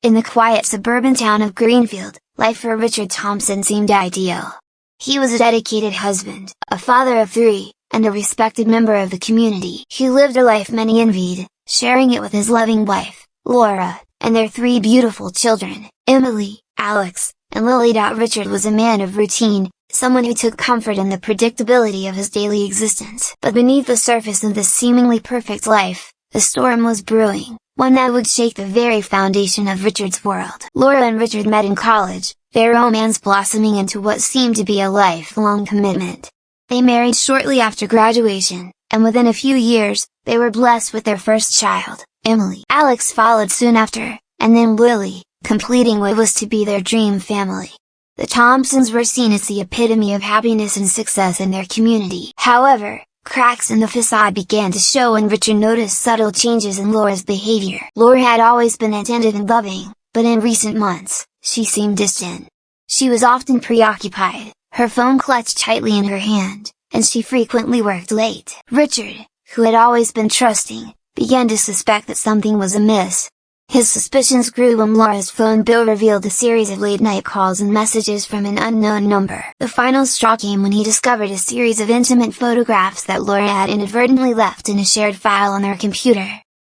In the quiet suburban town of Greenfield, life for Richard Thompson seemed ideal. He was a dedicated husband, a father of 3, and a respected member of the community. He lived a life many envied, sharing it with his loving wife, Laura, and their 3 beautiful children, Emily, Alex, and Lily. Richard was a man of routine, someone who took comfort in the predictability of his daily existence. But beneath the surface of this seemingly perfect life, a storm was brewing, one that would shake the very foundation of Richard's world. Laura and Richard met in college, their romance blossoming into what seemed to be a lifelong commitment. They married shortly after graduation, and within a few years, they were blessed with their first child, Emily. Alex followed soon after, and then Lily, completing what was to be their dream family. The Thompsons were seen as the epitome of happiness and success in their community. However, cracks in the facade began to show when Richard noticed subtle changes in Laura's behavior. Laura had always been attentive and loving, but in recent months, she seemed distant. She was often preoccupied, her phone clutched tightly in her hand, and she frequently worked late. Richard, who had always been trusting, began to suspect that something was amiss. His suspicions grew when Laura's phone bill revealed a series of late-night calls and messages from an unknown number. The final straw came when he discovered a series of intimate photographs that Laura had inadvertently left in a shared file on her computer.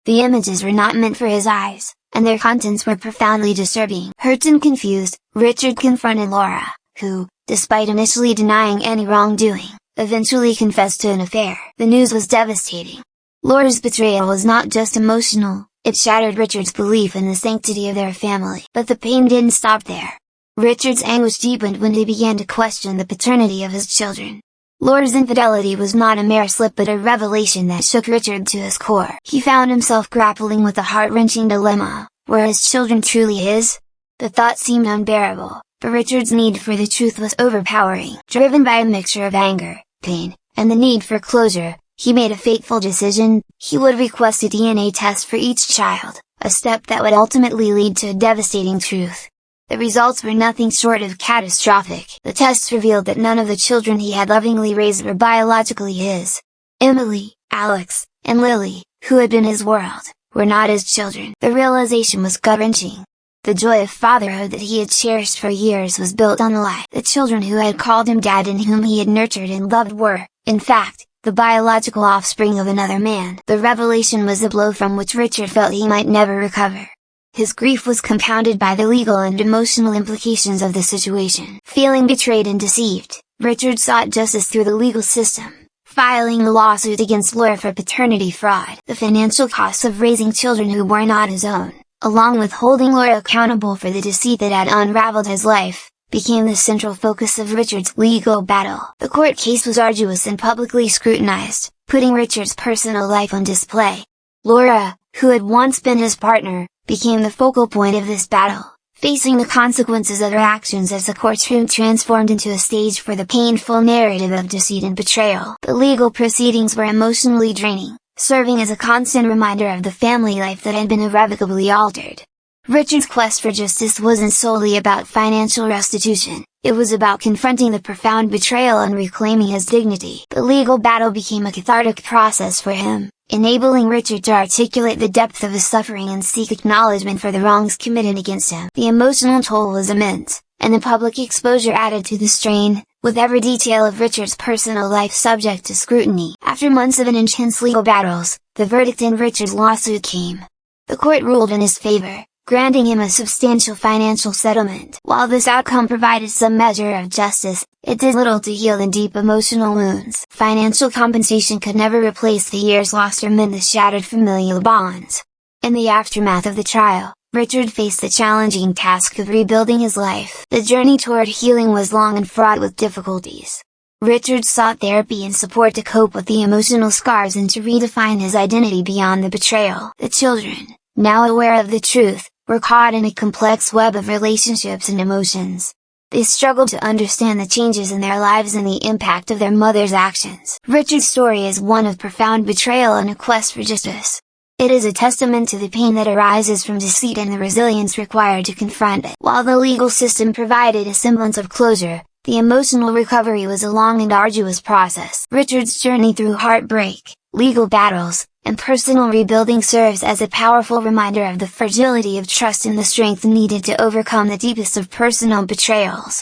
The images were not meant for his eyes, and their contents were profoundly disturbing. Hurt and confused, Richard confronted Laura, who, despite initially denying any wrongdoing, eventually confessed to an affair. The news was devastating. Laura's betrayal was not just emotional, it shattered Richard's belief in the sanctity of their family. But the pain didn't stop there. Richard's anguish deepened when he began to question the paternity of his children. Laura's infidelity was not a mere slip but a revelation that shook Richard to his core. He found himself grappling with a heart-wrenching dilemma: were his children truly his? The thought seemed unbearable, but Richard's need for the truth was overpowering. Driven by a mixture of anger, pain, and the need for closure, he made a fateful decision: he would request a DNA test for each child, a step that would ultimately lead to a devastating truth. The results were nothing short of catastrophic. The tests revealed that none of the children he had lovingly raised were biologically his. Emily, Alex, and Lily, who had been his world, were not his children. The realization was gut-wrenching. The joy of fatherhood that he had cherished for years was built on a lie. The children who had called him dad and whom he had nurtured and loved were, in fact, the biological offspring of another man. The revelation was a blow from which Richard felt he might never recover. His grief was compounded by the legal and emotional implications of the situation. Feeling betrayed and deceived, Richard sought justice through the legal system, filing a lawsuit against Laura for paternity fraud. The financial costs of raising children who were not his own, along with holding Laura accountable for the deceit that had unraveled his life, became the central focus of Richard's legal battle. The court case was arduous and publicly scrutinized, putting Richard's personal life on display. Laura, who had once been his partner, became the focal point of this battle, facing the consequences of her actions as the courtroom transformed into a stage for the painful narrative of deceit and betrayal. The legal proceedings were emotionally draining, serving as a constant reminder of the family life that had been irrevocably altered. Richard's quest for justice wasn't solely about financial restitution, it was about confronting the profound betrayal and reclaiming his dignity. The legal battle became a cathartic process for him, enabling Richard to articulate the depth of his suffering and seek acknowledgement for the wrongs committed against him. The emotional toll was immense, and the public exposure added to the strain, with every detail of Richard's personal life subject to scrutiny. After months of intense legal battles, the verdict in Richard's lawsuit came. The court ruled in his favor, granting him a substantial financial settlement. While this outcome provided some measure of justice, it did little to heal the deep emotional wounds. Financial compensation could never replace the years lost or mend the shattered familial bonds. In the aftermath of the trial, Richard faced the challenging task of rebuilding his life. The journey toward healing was long and fraught with difficulties. Richard sought therapy and support to cope with the emotional scars and to redefine his identity beyond the betrayal. The children, now aware of the truth, were caught in a complex web of relationships and emotions. They struggled to understand the changes in their lives and the impact of their mother's actions. Richard's story is one of profound betrayal and a quest for justice. It is a testament to the pain that arises from deceit and the resilience required to confront it. While the legal system provided a semblance of closure, the emotional recovery was a long and arduous process. Richard's journey through heartbreak, legal battles, and personal rebuilding serves as a powerful reminder of the fragility of trust and the strength needed to overcome the deepest of personal betrayals.